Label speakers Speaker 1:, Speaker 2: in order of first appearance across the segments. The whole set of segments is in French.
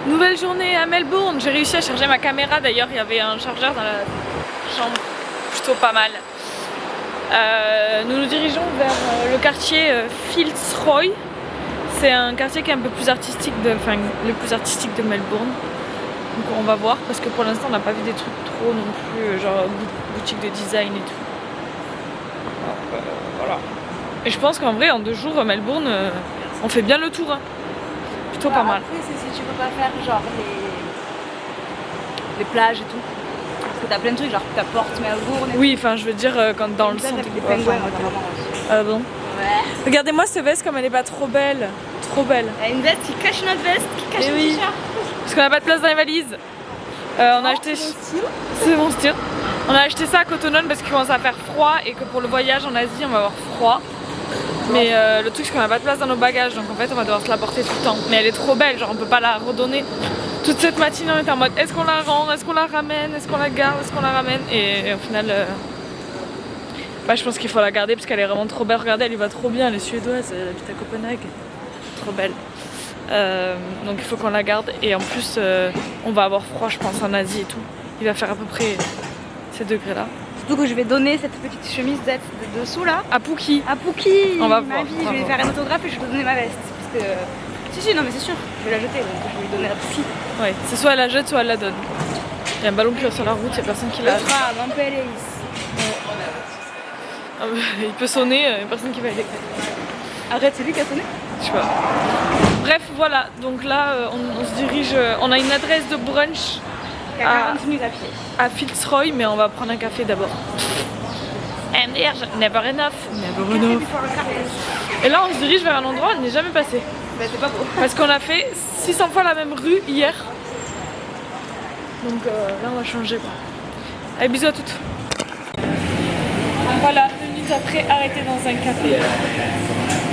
Speaker 1: Nouvelle journée à Melbourne. J'ai réussi à charger ma caméra. D'ailleurs, il y avait un chargeur dans la chambre. Plutôt pas mal. Nous nous dirigeons vers le quartier Fitzroy. C'est un quartier qui est un peu plus artistique, le plus artistique de Melbourne. Donc on va voir parce que pour l'instant on n'a pas vu des trucs trop non plus, genre boutique de design et tout. Donc voilà. Et je pense qu'en vrai en 2 jours Melbourne, on fait bien le tour. Hein. Plutôt pas mal.
Speaker 2: Après c'est si tu peux pas faire genre les plages et tout. Parce que t'as plein de trucs, genre t'as Porte Melbourne.
Speaker 1: Oui, enfin je veux dire quand dans le centre.
Speaker 2: Avec des pingouins notamment aussi.
Speaker 1: Ah bon?
Speaker 2: Ouais.
Speaker 1: Regardez-moi cette veste comme elle est pas trop belle. Trop belle.
Speaker 2: Il y a une veste qui cache notre veste, qui cache
Speaker 1: Et
Speaker 2: le
Speaker 1: oui.
Speaker 2: t-shirt.
Speaker 1: Parce qu'on n'a pas de place dans les valises. On a acheté. C'est mon style. On a acheté ça à Cotonou parce qu'il commence à faire froid et que pour le voyage en Asie on va avoir froid. Mais le truc c'est qu'on n'a pas de place dans nos bagages donc en fait on va devoir se la porter tout le temps. Mais elle est trop belle, genre on peut pas la redonner. Toute cette matinée on était en mode est-ce qu'on la rend, est-ce qu'on la ramène, est-ce qu'on la garde, est-ce qu'on la ramène et au final bah, je pense qu'il faut la garder parce qu'elle est vraiment trop belle. Regardez, elle lui va trop bien, elle est suédoise, elle habite à Copenhague. Trop belle. Donc il faut qu'on la garde et en plus on va avoir froid je pense en Asie et tout. Il va faire à peu près ces degrés là.
Speaker 2: Surtout que je vais donner cette petite chemise de dessous là
Speaker 1: à Pouki.
Speaker 2: À Pouki.
Speaker 1: On va
Speaker 2: ma
Speaker 1: voir.
Speaker 2: vie, je vais lui faire un autographe et je vais lui donner ma veste. Parce que si non mais c'est sûr, je vais la jeter donc je vais lui donner à Pouki.
Speaker 1: Ouais, c'est soit elle la jette soit elle la donne. Il y a un ballon qui est sur la route, il y a personne qui l'a. Il peut sonner, il y a personne qui va aider.
Speaker 2: Arrête, c'est lui qui a sonné?
Speaker 1: Je sais pas. Bref, voilà, donc là on se dirige, on a une adresse de brunch
Speaker 2: à 40 minutes à pied.
Speaker 1: À Fitzroy, mais on va prendre un café d'abord. Never enough. Never enough. Et là on se dirige vers un endroit où on n'est jamais passé.
Speaker 2: Bah c'est pas beau.
Speaker 1: Parce qu'on a fait 600 fois la même rue hier. Donc là on va changer quoi. Allez, bisous à toutes. Voilà, 2 minutes après, arrêté dans un café.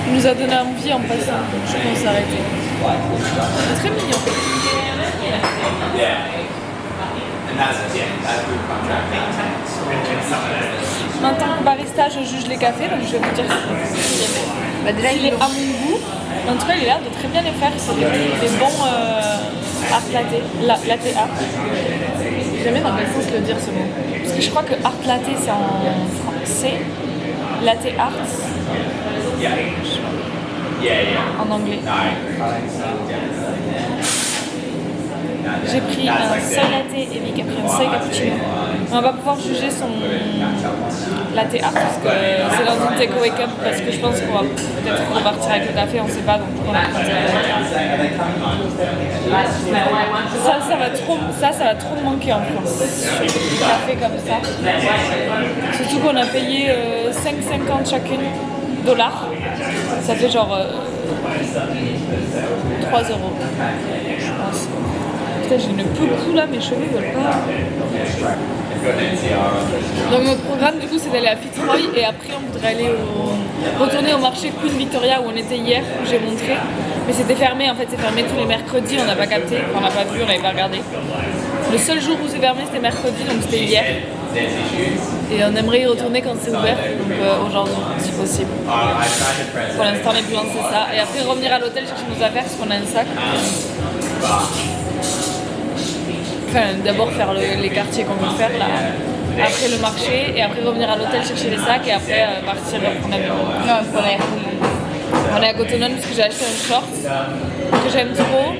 Speaker 1: Il nous a donné envie en passant, donc je pense arrêter. C'est très mignon. En tant que barista, je juge les cafés, donc je vais vous dire
Speaker 2: bah déjà
Speaker 1: il est à mon goût. En tout cas, il a l'air de très bien les faire. C'est des bons art latte art. J'ai jamais dans quel sens le dire ce mot. Parce que je crois que art latte c'est en français, latte art en anglais. J'ai pris un soy latte et Vic a pris un soy cappuccino. On va pas pouvoir juger son latte art parce que c'est l'heure d'une take-away cup parce que je pense qu'on va peut-être repartir avec le café, on sait pas donc on va prendre ça va trop me manquer en France. Du café comme ça. Surtout qu'on a payé 5,50 chacune dollars. Ça fait genre 3 €, je pense. Putain, j'ai une peu là, mes cheveux veulent pas. Donc notre programme du coup c'est d'aller à Fitzroy et après on voudrait aller retourner au marché Queen Victoria où on était hier, où j'ai montré. Mais c'était fermé, en fait c'est fermé tous les mercredis, on n'a pas capté, on n'a pas vu, on n'avait pas regardé. Le seul jour où c'est fermé c'était mercredi, donc c'était hier. Et on aimerait y retourner quand c'est ouvert, donc aujourd'hui si possible. Pour l'instant les plans c'est ça. Et après revenir à l'hôtel chercher nos affaires parce qu'on a un sac. Enfin, d'abord faire les quartiers qu'on veut faire là, après le marché et après revenir à l'hôtel chercher les sacs et après partir prendre l'avion.
Speaker 2: Non,
Speaker 1: on est à Cotonou parce que j'ai acheté un short que j'aime trop,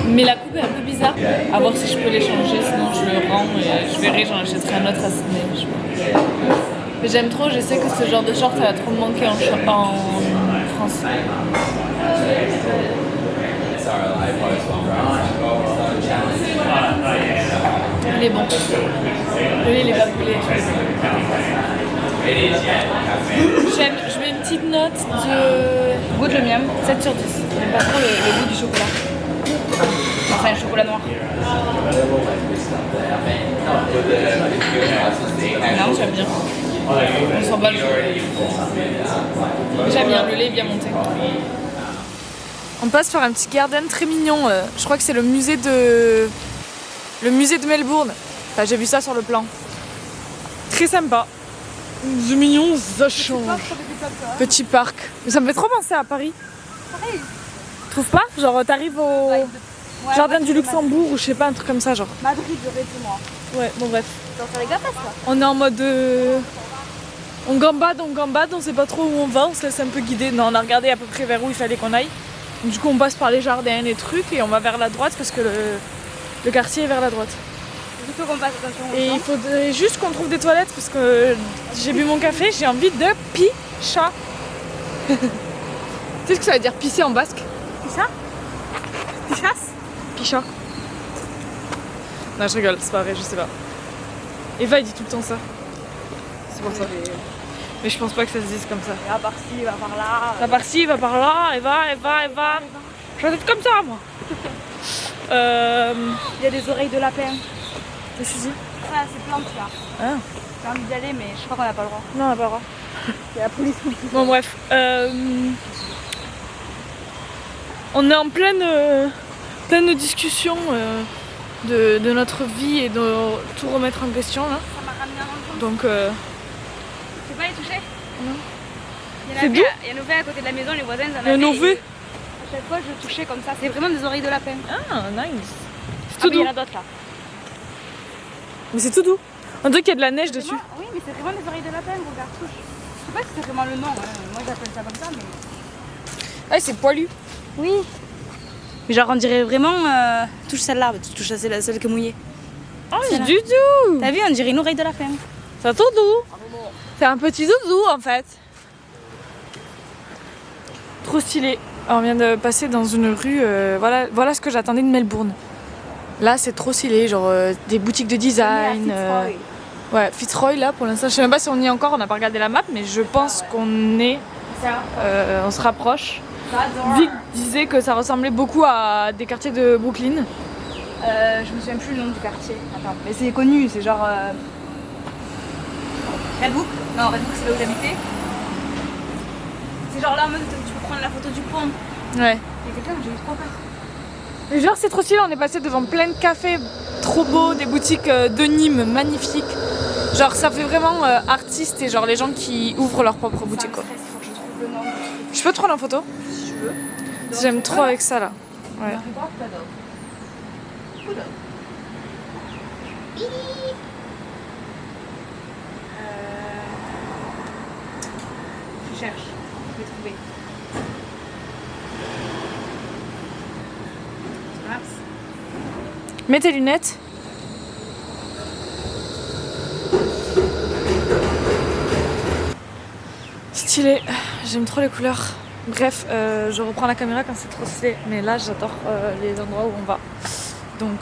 Speaker 1: mais la coupe est un peu bizarre. À voir si je peux les changer, sinon je le rends et je verrai, j'en achèterai un autre à Sydney. Mais j'aime trop, je sais que ce genre de short ça va trop me manquer en France. Il est bon. Oui, il est pas brûlé. J'aime, je mets une petite note de
Speaker 2: goût de le miam,
Speaker 1: 7 sur 10. J'aime pas trop le goût du chocolat.
Speaker 2: Enfin, le chocolat noir.
Speaker 1: Non, j'aime bien. On s'en bat le jeu. J'aime bien, le lait est bien monté. On passe par un petit garden très mignon. Je crois que c'est le musée de Melbourne. Enfin, j'ai vu ça sur le plan. Très sympa. C'est mignon, ça change. Petit parc. Mais ça me fait trop penser à Paris.
Speaker 2: Pareil.
Speaker 1: Tu trouves pas? Genre t'arrives au jardin du Luxembourg ou je sais pas, un truc comme ça genre.
Speaker 2: Madrid, j'aurais dit moi.
Speaker 1: Ouais, bon bref.
Speaker 2: Tu vas faire les gafes là?
Speaker 1: On est en mode... on gambade, on sait pas trop où on va, on se laisse un peu guider. Non, on a regardé à peu près vers où il fallait qu'on aille. Du coup on passe par les jardins, les trucs et on va vers la droite parce que le quartier est vers la droite.
Speaker 2: Il faut qu'on fasse attention aux
Speaker 1: Et
Speaker 2: gens.
Speaker 1: il faudrait juste qu'on trouve des toilettes parce que j'ai bu mon café, j'ai envie de picha. Tu sais ce que ça veut dire pisser en basque?
Speaker 2: Picha? Pichas?
Speaker 1: Picha. Non, je rigole, c'est pas vrai, je sais pas. Eva il dit tout le temps ça. C'est pour ça. Mais je pense pas que ça se dise comme ça.
Speaker 2: Va par-ci, va par-là.
Speaker 1: Va par-ci, va par là, Eva. Je vais être comme ça moi.
Speaker 2: Il y a des oreilles de lapin.
Speaker 1: Le fusil.
Speaker 2: Ah, c'est plantes là.
Speaker 1: Ah.
Speaker 2: J'ai envie d'y aller, mais je crois qu'on n'a pas le droit.
Speaker 1: Non, on n'a pas le droit.
Speaker 2: Il y a la police qui
Speaker 1: Bon bref. On est en pleine discussion de notre vie et de tout remettre en question là.
Speaker 2: Ça m'a ramené un enfant.
Speaker 1: Donc
Speaker 2: Tu peux pas les toucher?
Speaker 1: Non.
Speaker 2: Il y en
Speaker 1: C'est
Speaker 2: avait-
Speaker 1: doux.
Speaker 2: il y en avait à côté de la maison, les voisins ils en
Speaker 1: Il y en
Speaker 2: avaient.
Speaker 1: avait.
Speaker 2: et À chaque fois je touchais comme ça. C'est vraiment des oreilles de lapin.
Speaker 1: Ah nice. C'est
Speaker 2: Ah,
Speaker 1: tout
Speaker 2: mais il y
Speaker 1: doux.
Speaker 2: en a d'autres là.
Speaker 1: Mais c'est tout doux. On dirait qu'il y a de la neige dessus.
Speaker 2: Oui, mais c'est vraiment des oreilles de lapin, regarde, touche. Je sais pas si c'est vraiment le nom, hein. Moi j'appelle ça comme ça, mais.
Speaker 1: Ah c'est poilu.
Speaker 2: Oui. Mais genre on dirait vraiment. Touche celle-là, tu touches celle qui est mouillée.
Speaker 1: Oh c'est
Speaker 2: là.
Speaker 1: du doux.
Speaker 2: T'as vu, on dirait une oreille de lapin.
Speaker 1: C'est tout doux. C'est un petit doudou en fait. Trop stylé. Alors, on vient de passer dans une rue, voilà ce que j'attendais de Melbourne. Là c'est trop stylé, genre des boutiques de design. Ouais, Fitzroy là pour l'instant, je sais même pas si on y est encore, on n'a pas regardé la map, mais je pense qu'on est, on se rapproche. Vic disait que ça ressemblait beaucoup à des quartiers de Brooklyn.
Speaker 2: Je me souviens plus le nom du quartier. Attends, mais c'est connu, c'est genre. Redbook? Non, Redbook c'est là où j'habitais. C'est genre là en mode tu peux prendre la photo du pont.
Speaker 1: Ouais.
Speaker 2: Il y a quelqu'un, j'ai eu trop peur.
Speaker 1: Mais genre c'est trop stylé, on est passé devant plein de cafés trop beaux, des boutiques de Nîmes magnifiques. Genre ça fait vraiment artiste et genre les gens qui ouvrent leur propre boutique quoi.
Speaker 2: Il faut que je trouve le nom.
Speaker 1: Je peux te prendre en photo?
Speaker 2: Si tu veux.
Speaker 1: J'aime trop avec ça là. Ouais.
Speaker 2: Je cherche, je vais trouver. Maps.
Speaker 1: Mets tes lunettes. Stylé, j'aime trop les couleurs. Bref, je reprends la caméra quand c'est trop stylé, mais là j'adore les endroits où on va. Donc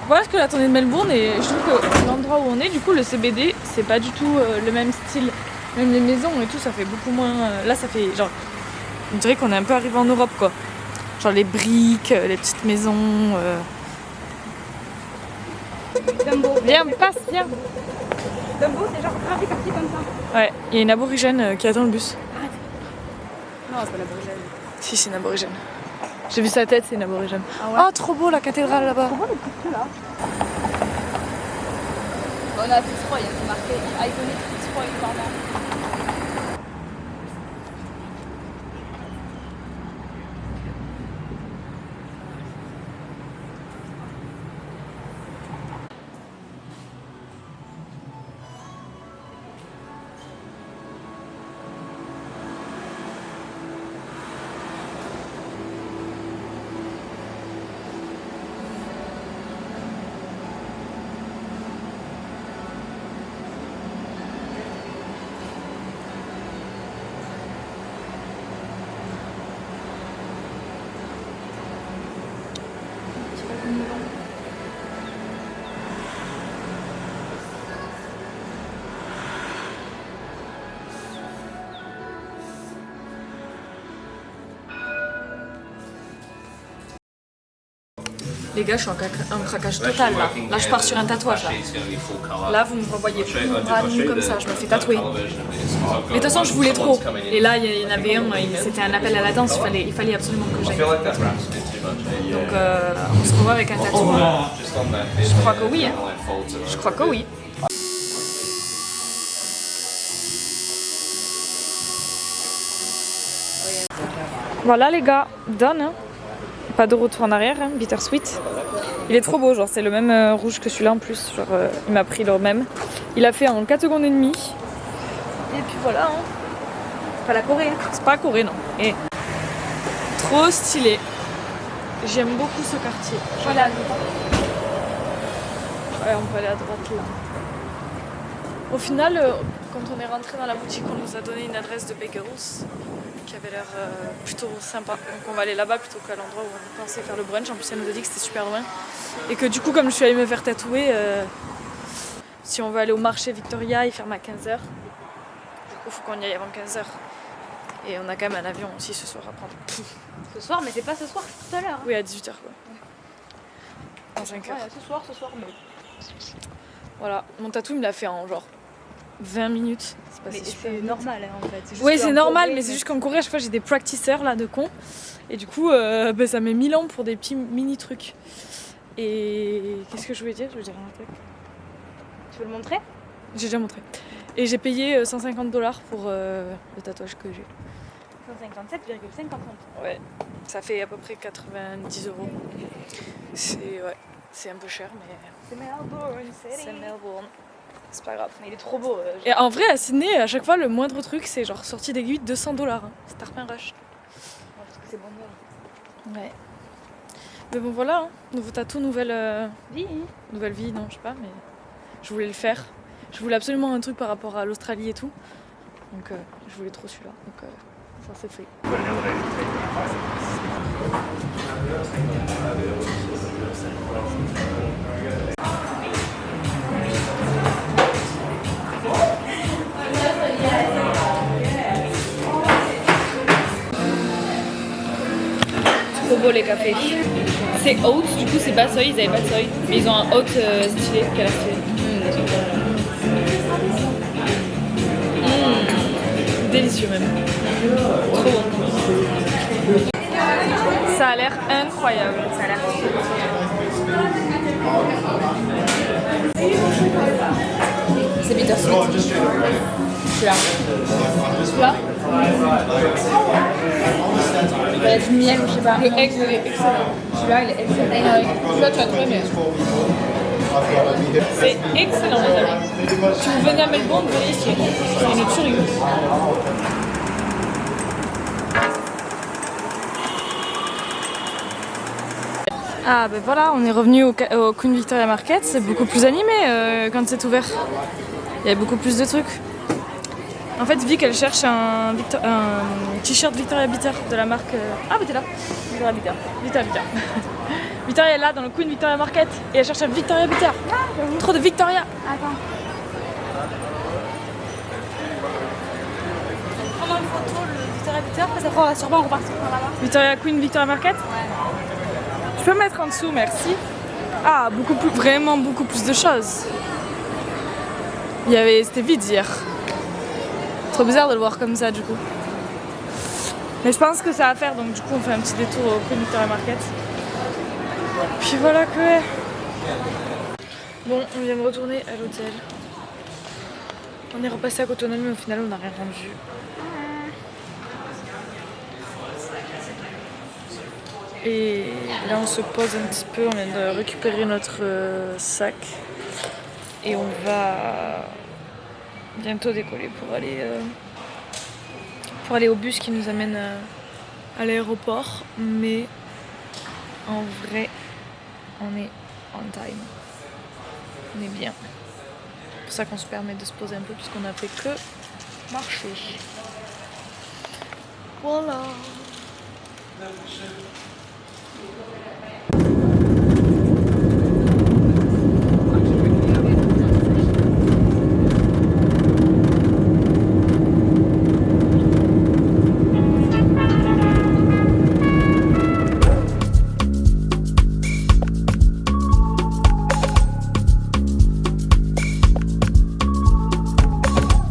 Speaker 1: voilà ce que j'attendais de Melbourne et je trouve que l'endroit où on est, du coup le CBD, c'est pas du tout le même style. Même les maisons et tout, ça fait beaucoup moins. Là ça fait genre. On dirait qu'on est un peu arrivé en Europe quoi. Genre les briques, les petites maisons.
Speaker 2: Dumbo.
Speaker 1: Viens, passe, viens.
Speaker 2: Dumbo, c'est genre grave quartier comme ça.
Speaker 1: Ouais, il y a une aborigène qui attend le bus.
Speaker 2: Non, c'est pas la Bruxelles.
Speaker 1: Si, c'est une aborigène. J'ai vu sa tête, c'est une aborigène.
Speaker 2: Ah ouais.
Speaker 1: Oh, trop beau la cathédrale là-bas.
Speaker 2: Pourquoi les petits trucs là? On a Fitzroy, c'est marqué Iconic Fitzroy, pardon.
Speaker 1: Les gars, je suis en craquage total là. Là, je pars sur un tatouage là. Là, vous me revoyez plus mon bras nu comme ça, je me fais tatouer. Mais de toute façon, je voulais trop. Et là, il y en avait un, c'était un appel à la danse, il fallait absolument que j'aille. Donc, on se revoit avec un tatouage. Je crois que oui, hein. Je crois que oui. Voilà les gars, done hein. Pas de retour en arrière, hein. Bittersweet. Il est trop beau, genre c'est le même rouge que celui-là en plus, genre il m'a pris le même. Il a fait en 4 secondes et demie. Et puis voilà hein.
Speaker 2: Pas la Corée.
Speaker 1: C'est pas la Corée non. Et trop stylé. J'aime beaucoup ce quartier.
Speaker 2: Voilà.
Speaker 1: Ouais, on peut aller à droite là. Au final, quand on est rentré dans la boutique, on nous a donné une adresse de Bagels qui avait l'air plutôt sympa. Donc on va aller là-bas plutôt qu'à l'endroit où on pensait faire le brunch. En plus, elle nous a dit que c'était super loin. Et que du coup, comme je suis allée me faire tatouer, si on veut aller au marché Victoria, il ferme à 15h. Du coup, il faut qu'on y aille avant 15h. Et on a quand même un avion aussi ce soir à prendre.
Speaker 2: Ce soir, mais c'est pas ce soir, c'est tout à l'heure.
Speaker 1: Oui, à 18h quoi. Dans 5 heures.
Speaker 2: Ouais, ce soir, mais...
Speaker 1: Voilà, mon tatou il me l'a fait en genre 20 minutes. C'est passé
Speaker 2: Mais
Speaker 1: super
Speaker 2: c'est
Speaker 1: vite.
Speaker 2: normal hein, en fait.
Speaker 1: Oui, c'est normal, mais c'est juste qu'en Corée, à chaque fois j'ai des practicers là de cons. Et du coup, ça met 1000 ans pour des petits mini trucs. Et qu'est-ce que je voulais dire? Je voulais dire un truc.
Speaker 2: Tu veux le montrer?
Speaker 1: J'ai déjà montré. Et j'ai payé $150 pour le tatouage que j'ai.
Speaker 2: 157,50.
Speaker 1: Ouais, ça fait à peu près 90 €. C'est un peu cher, mais
Speaker 2: C'est Melbourne,
Speaker 1: c'est Melbourne. C'est pas grave.
Speaker 2: Mais il est trop beau.
Speaker 1: Et en vrai, à Sydney, à chaque fois, le moindre truc, c'est genre sortie d'aiguille $200. Hein. C'est Tarpin Rush.
Speaker 2: Parce que c'est bon.
Speaker 1: Ouais. Mais bon, voilà, hein. Nouveau tatou, nouvelle
Speaker 2: Oui.
Speaker 1: vie, non, je sais pas, mais je voulais le faire. Je voulais absolument un truc par rapport à l'Australie et tout. Donc, je voulais trop celui-là. Donc, ça c'est fait. Trop beau les cafés. C'est oat, du coup c'est pas soy, ils avaient pas de soy. Mais ils ont un oat stylé, qui a l'air stylé. Délicieux même. Trop bon. Ça a l'air incroyable. Ça a l'air c'est bittersweet. Celui-là. Celui-là. Il va être du miel ou je sais pas. Le egg, il est excellent. Celui-là, il est excellent. Celui-là, tu vas trouver, mais c'est excellent, les amis. Si vous venez à Melbourne, venez ici. C'est une tuerie. Ah ben voilà, on est revenu au Queen Victoria Market. C'est beaucoup plus animé quand c'est ouvert. Il y a beaucoup plus de trucs. En fait, Vic, elle cherche un t-shirt Victoria Bitter de la marque... Ah, bah t'es là. Victoria Bitter. Victoria Bitter. Victoria est là dans le Queen Victoria Market et elle cherche un Victoria Bitter. Trop de Victoria.
Speaker 2: Attends. Prends une photo, le Victoria Bitter, parce qu'après on va sûrement repartir par là-bas.
Speaker 1: Victoria Queen Victoria Market.
Speaker 2: Ouais.
Speaker 1: Je peux mettre en dessous, merci. Ah, vraiment beaucoup plus de choses. C'était vide hier. Trop bizarre de le voir comme ça du coup. Mais je pense que ça va faire, donc du coup on fait un petit détour au Queen Victoria Market. Puis voilà que... Bon, on vient de retourner à l'hôtel. On est repassé à Cotonou mais au final on n'a rien rendu. Et là on se pose un petit peu, on vient de récupérer notre sac. Et on va bientôt décoller pour aller au bus qui nous amène à l'aéroport. Mais en vrai, on est on time. On est bien. C'est pour ça qu'on se permet de se poser un peu puisqu'on a fait que marcher. Voilà.